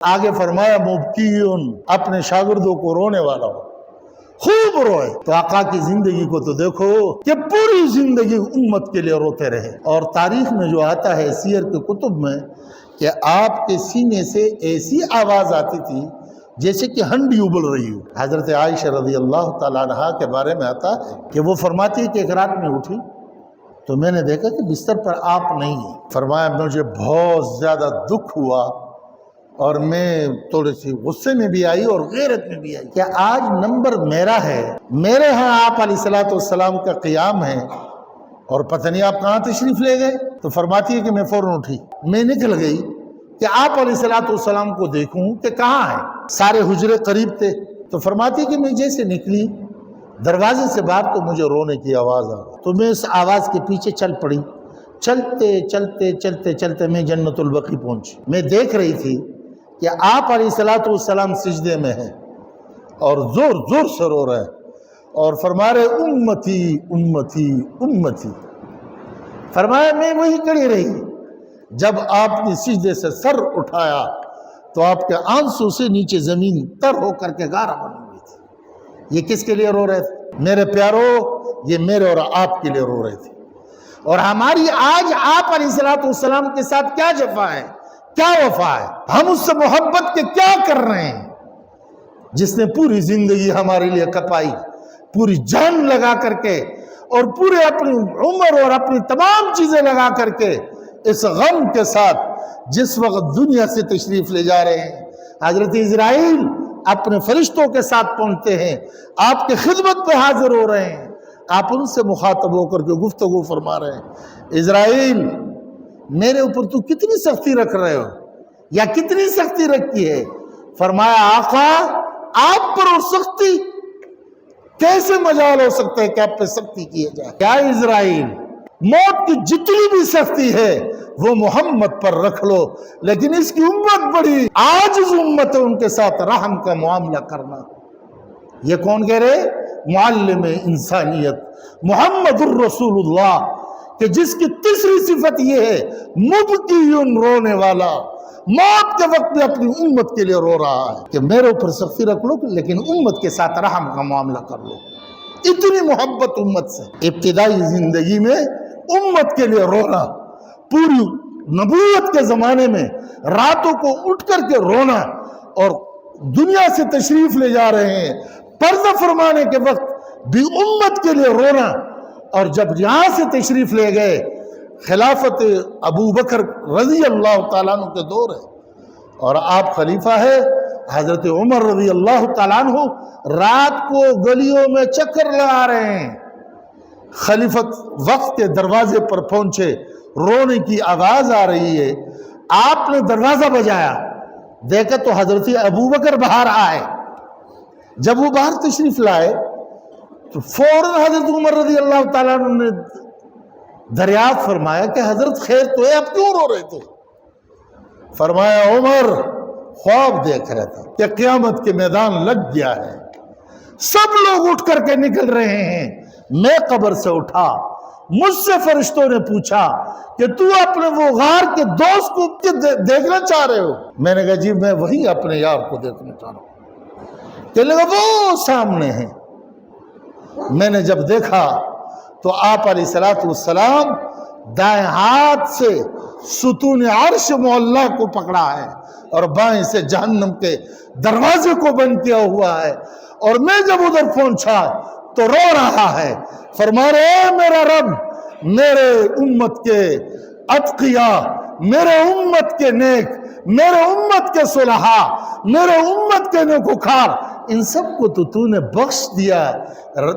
آگے فرمایا مبکیون، اپنے شاگردوں کو رونے والا ہو، خوب روئے۔ تو آقا کی زندگی کو تو دیکھو کہ پوری زندگی امت کے لیے روتے رہے۔ اور تاریخ میں جو آتا ہے سیر کے کتب میں کہ آپ کے سینے سے ایسی آواز آتی تھی جیسے کہ ہنڈی ابل رہی ہو۔ حضرت عائشہ رضی اللہ تعالیٰ عنہا کے بارے میں آتا ہے کہ وہ فرماتی ہے کہ ایک رات میں اٹھی تو میں نے دیکھا کہ بستر پر آپ نہیں ہیں۔ فرمایا مجھے بہت زیادہ دکھ ہوا اور میں تھوڑی سی غصے میں بھی آئی اور غیرت میں بھی آئی کہ آج نمبر میرا ہے، میرے ہاں آپ علیہ السلام کا قیام ہے اور پتہ نہیں آپ کہاں تشریف لے گئے۔ تو فرماتی ہے کہ میں فوراً اٹھی، میں نکل گئی کہ آپ علیہ السلام کو دیکھوں کہ کہاں ہیں۔ سارے حجرے قریب تھے۔ تو فرماتی ہے کہ میں جیسے نکلی دروازے سے باہر تو مجھے رونے کی آواز آ گئی، تو میں اس آواز کے پیچھے چل پڑی۔ چلتے چلتے چلتے چلتے میں جنت البقیع پہنچی۔ میں دیکھ رہی تھی کہ آپ علیہ السلام سجدے میں ہیں اور زور زور سے رو رہے ہیں اور فرما رہے امتی امتی امتی۔ فرمایا میں وہی کھڑی رہی۔ جب آپ نے سجدے سے سر اٹھایا تو آپ کے آنسو سے نیچے زمین تر ہو کر کے گارا بنی ہوئی تھی۔ یہ کس کے لیے رو رہے تھے؟ میرے پیارو، یہ میرے اور آپ کے لیے رو رہے تھے۔ اور ہماری آج آپ علیہ السلام کے ساتھ کیا جفا ہے، کیا وفا ہے، ہم اس سے محبت کے کیا کر رہے ہیں جس نے پوری زندگی ہمارے لیے کپائی، پوری جان لگا کر کے اور پورے اپنی عمر اور اپنی تمام چیزیں لگا کر کے اس غم کے ساتھ جس وقت دنیا سے تشریف لے جا رہے ہیں۔ حضرت اسرائیل اپنے فرشتوں کے ساتھ پہنچتے ہیں، آپ کے خدمت پہ حاضر ہو رہے ہیں، آپ ان سے مخاطب ہو کر کے گفتگو فرما رہے ہیں۔ اسرائیل، میرے اوپر تو کتنی سختی رکھ رہے ہو یا کتنی سختی رکھی ہے؟ فرمایا آقا آپ پر اور سختی کیسے مجال ہو سکتا ہے کہ آپ پہ سختی کی جائے؟ کیا اسرائیل، موت کی جتنی بھی سختی ہے وہ محمد پر رکھ لو، لیکن اس کی امت بڑی عاجز امت ہے، ان کے ساتھ رحم کا معاملہ کرنا۔ یہ کون کہہ رہے؟ معلم انسانیت محمد الرسول اللہ، کہ جس کی تیسری صفت یہ ہے مبکیون، رونے والا، موت کے وقت میں اپنی امت کے لیے رو رہا ہے کہ میرے اوپر سختی رکھ لو لیکن امت کے ساتھ رحم کا معاملہ کر لو۔ اتنی محبت امت سے۔ ابتدائی زندگی میں امت کے لیے رونا، پوری نبوت کے زمانے میں راتوں کو اٹھ کر کے رونا، اور دنیا سے تشریف لے جا رہے ہیں پردہ فرمانے کے وقت بھی امت کے لیے رونا، اور جب یہاں سے تشریف لے گئے خلافت ابو بکر رضی اللہ تعالیٰ عنہ کے دور ہے اور آپ خلیفہ ہے، حضرت عمر رضی اللہ تعالیٰ عنہ رات کو گلیوں میں چکر لگا رہے ہیں، خلیفت وقت کے دروازے پر پہنچے، رونے کی آواز آ رہی ہے، آپ نے دروازہ بجایا، دیکھا تو حضرت ابو بکر باہر آئے۔ جب وہ باہر تشریف لائے تو فوراً حضرت عمر رضی اللہ تعالیٰ عنہ نے دریافت فرمایا کہ حضرت خیر تو ہے، آپ کیوں رو رہے تھے؟ فرمایا عمر خواب دیکھ رہا تھا کہ قیامت کے میدان لگ گیا ہے، سب لوگ اٹھ کر کے نکل رہے ہیں، میں قبر سے اٹھا، مجھ سے فرشتوں نے پوچھا کہ تو اپنے وہ غار کے دوست کو دیکھنا چاہ رہے ہو؟ میں نے کہا جی میں وہی اپنے یار کو دیکھنا چاہ رہا ہوں۔ کہ لگا وہ سامنے ہیں۔ میں نے جب دیکھا تو آپ علیہ السلام دائیں ہاتھ سے ستون عرش معلیٰ کو پکڑا ہے اور بائیں سے جہنم کے دروازے کو بند کیا ہوا ہے، اور میں جب ادھر پہنچا تو رو رہا ہے، فرما رہے اے میرا رب، میرے امت کے اتقیاء، میرے امت کے نیک، میرے امت کے صلحاء، میرے امت کے نیکوکار، ان سب کو تو نے بخش دیا،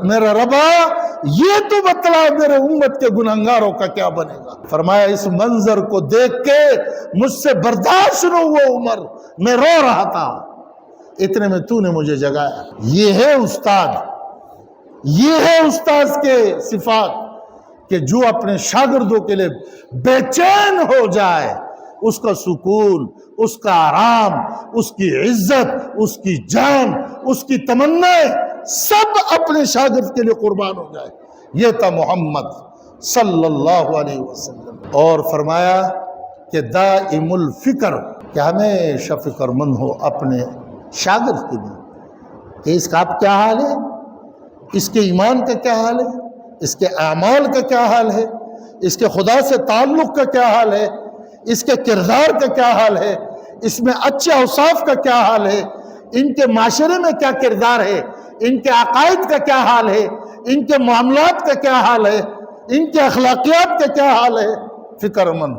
میرا ربا یہ تو بتلا میرے امت کے گناہگاروں کا کیا بنے گا۔ فرمایا اس منظر کو دیکھ کے مجھ سے برداشت نہ ہوا عمر، میں رو رہا تھا، اتنے میں تو نے مجھے جگایا۔ یہ ہے استاد، یہ ہے استاذ کے صفات کہ جو اپنے شاگردوں کے لیے بے چین ہو جائے، اس کا سکون، اس کا آرام، اس کی عزت، اس کی جان، اس کی تمنا سب اپنے شاگرد کے لیے قربان ہو جائے۔ یہ تھا محمد صلی اللہ علیہ وسلم۔ اور فرمایا کہ دائم الفکر، کہ ہمیشہ فکر مند ہو اپنے شاگرد کے لیے کہ اس کا اب کیا حال ہے، اس کے ایمان کا کیا حال ہے، اس کے اعمال کا کیا حال ہے، اس کے خدا سے تعلق کا کیا حال ہے، اس کے کردار کا کیا حال ہے، اس میں اچھے اوصاف کا کیا حال ہے، ان کے معاشرے میں کیا کردار ہے، ان کے عقائد کا کیا حال ہے، ان کے معاملات کا کیا حال ہے، ان کے اخلاقیات کا کیا حال ہے۔ فکر مند،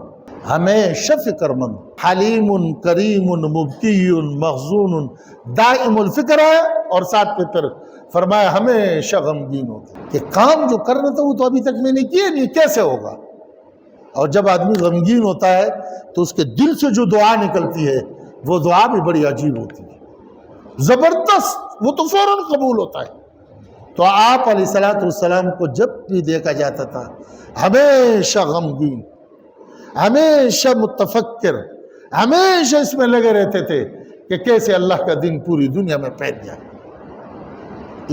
ہمیشہ فکر مند، حلیم کریم مبکی مخزون دائم الفکر ہے، اور ساتھ پہ پھر فرمایا ہمیشہ غمگین ہوتا ہے کہ کام جو کرنا تھا وہ تو ابھی تک میں نے کیا نہیں، کیسے ہوگا۔ اور جب آدمی غمگین ہوتا ہے تو اس کے دل سے جو دعا نکلتی ہے وہ دعا بھی بڑی عجیب ہوتی ہے، زبردست، وہ تو فوراً قبول ہوتا ہے۔ تو آپ علیہ السلام کو جب بھی دیکھا جاتا تھا ہمیشہ غمگین، ہمیشہ متفکر، ہمیشہ اس میں لگے رہتے تھے کہ کیسے اللہ کا دین پوری دنیا میں پھیل جائے۔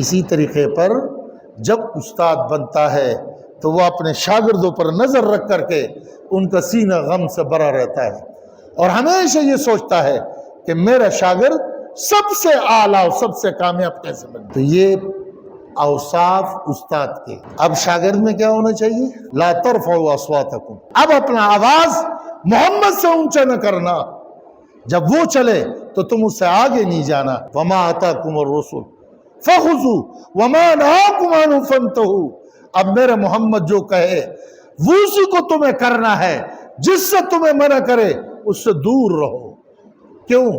اسی طریقے پر جب استاد بنتا ہے تو وہ اپنے شاگردوں پر نظر رکھ کر کے ان کا سینہ غم سے بھرا رہتا ہے، اور ہمیشہ یہ سوچتا ہے کہ میرا شاگرد سب سے اعلیٰ سب سے کامیاب کیسے بنے۔ تو یہ اوصاف استاد کے۔ اب شاگرد میں کیا ہونا چاہیے؟ لا ترفعوا اصواتکم، اب اپنا آواز محمد سے اونچا نہ کرنا، جب وہ چلے تو تم اس سے آگے نہیں جانا۔ وما آتاکم الرسول فخذوا وما نہاکم عنہ فانتہوا، اب میرے محمد جو کہے وہ اسی کو تمہیں کرنا ہے، جس سے تمہیں منع کرے اس سے دور رہو۔ کیوں؟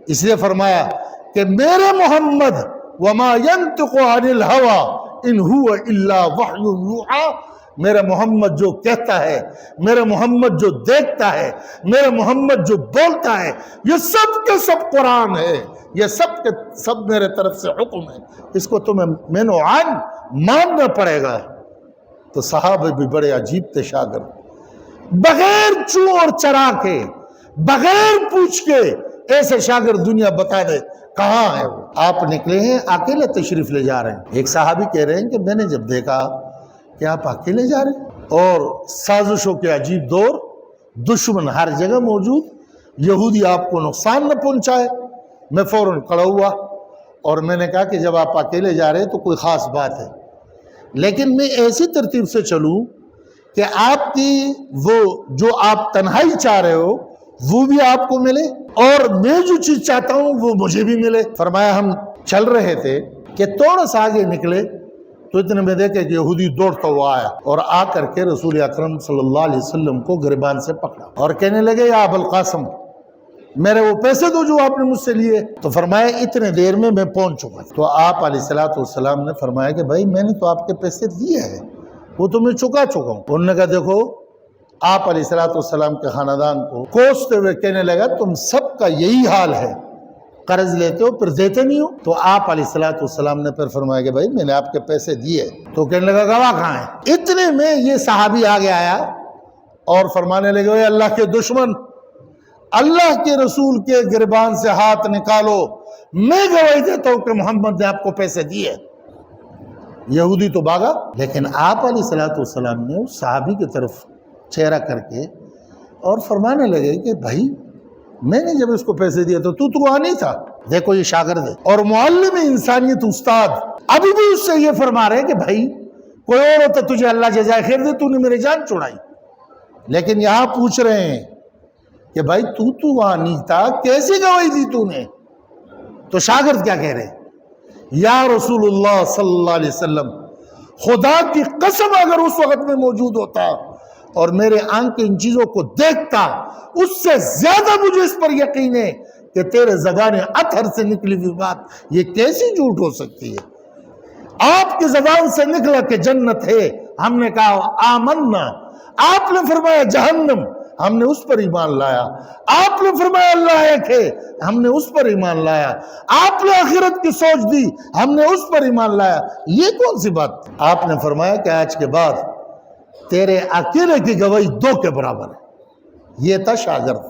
اس لیے فرمایا کہ میرے محمد وما ينطق عن الهوى ان هو الا وحی یوحی، میرا محمد جو کہتا ہے، میرا محمد جو دیکھتا ہے، میرا محمد جو بولتا ہے، یہ سب کے سب قرآن ہے، یہ سب کے سب میرے طرف سے حکم ہے، اس کو تمہیں من و عن ماننا پڑے گا۔ تو صحابہ بھی بڑے عجیب تھے شاگرد، بغیر چوں اور چرا کے، بغیر پوچھ کے ایسے شاگرد دنیا بتا دے کہاں ہے وہ۔ آپ نکلے ہیں اکیلے تشریف لے جا رہے ہیں، ایک صحابی کہہ رہے ہیں کہ میں نے جب دیکھا کہ آپ اکیلے جا رہے ہیں اور سازشوں کے عجیب دور، دشمن ہر جگہ موجود، یہودی آپ کو نقصان نہ پہنچائے، میں فوراً کھڑا ہوا اور میں نے کہا کہ جب آپ اکیلے جا رہے ہیں تو کوئی خاص بات ہے، لیکن میں ایسی ترتیب سے چلوں کہ آپ کی وہ جو آپ تنہائی چاہ رہے ہو وہ بھی آپ کو ملے، اور میں جو چیز چاہتا ہوں وہ مجھے بھی ملے۔ فرمایا ہم چل رہے تھے کہ تھوڑا سا آگے نکلے تو اتنے میں دیکھے کہ یہودی دوڑتا ہوا آیا اور آ کر کے رسول اکرم صلی اللہ علیہ وسلم کو گریبان سے پکڑا اور کہنے لگے یا ابو القاسم، میرے وہ پیسے دو جو آپ نے مجھ سے لیے۔ تو فرمایا اتنے دیر میں پہنچ چکا۔ تو آپ علیہ السلام نے فرمایا کہ بھائی میں نے تو آپ کے پیسے دیے ہیں، وہ تو میں چکا ہوں۔ انہوں نے کہا دیکھو، آپ علیہ السلام کے خاندان کو کوستے ہوئے کہنے لگا تم سب کا یہی حال ہے، قرض لیتے ہو پھر دیتے نہیں ہو۔ تو آپ علیہ السلام نے پھر فرمایا کہ بھائی میں نے آپ کے پیسے دیے۔ تو کہنے لگا گواہ کہاں ہے؟ اتنے میں یہ صحابی آگے آیا اور فرمانے لگے اے اللہ کے دشمن، اللہ کے رسول کے گریبان سے ہاتھ نکالو، میں گواہی دیتا ہوں کہ محمد نے آپ کو پیسے دیے۔ یہودی تو بھاگا، لیکن آپ علیہ السلام نے اس صحابی کی طرف چہرہ کر کے اور فرمانے لگے کہ بھائی میں نے جب اس کو پیسے دیے تو وہاں نہیں تھا، دیکھو یہ شاگرد ہے اور معلم انسانیت استاد ابھی بھی اس سے یہ فرما رہے کہ بھائی کوئی اور ہوتا تجھے اللہ جزائے خیر دے، تو نے میری جان چھڑائی، لیکن یہاں پوچھ رہے ہیں کہ بھائی تو وہاں نہیں تھا، کیسی گواہی دی تو نے؟ تو شاگرد کیا کہہ رہے؟ یا رسول اللہ صلی اللہ علیہ وسلم، خدا کی قسم اگر اس وقت میں موجود ہوتا اور میرے آنکھ ان چیزوں کو دیکھتا، اس سے زیادہ مجھے اس پر یقین ہے کہ تیرے زبان اطہر سے نکلی ہوئی بات یہ کیسی جھوٹ ہو سکتی ہے؟ آپ کی زبان سے نکلا کہ جنت ہے، ہم نے کہا آمنا، آپ نے فرمایا جہنم، ہم نے اس پر ایمان لایا، آپ نے فرمایا اللہ ایک ہے، ہم نے اس پر ایمان لایا، آپ نے آخرت کی سوچ دی، ہم نے اس پر ایمان لایا، یہ کون سی بات؟ آپ نے فرمایا کہ آج کے بعد تیرے اکیلے کی گواہی 2 کے برابر ہے۔ یہ تھا شاگرد۔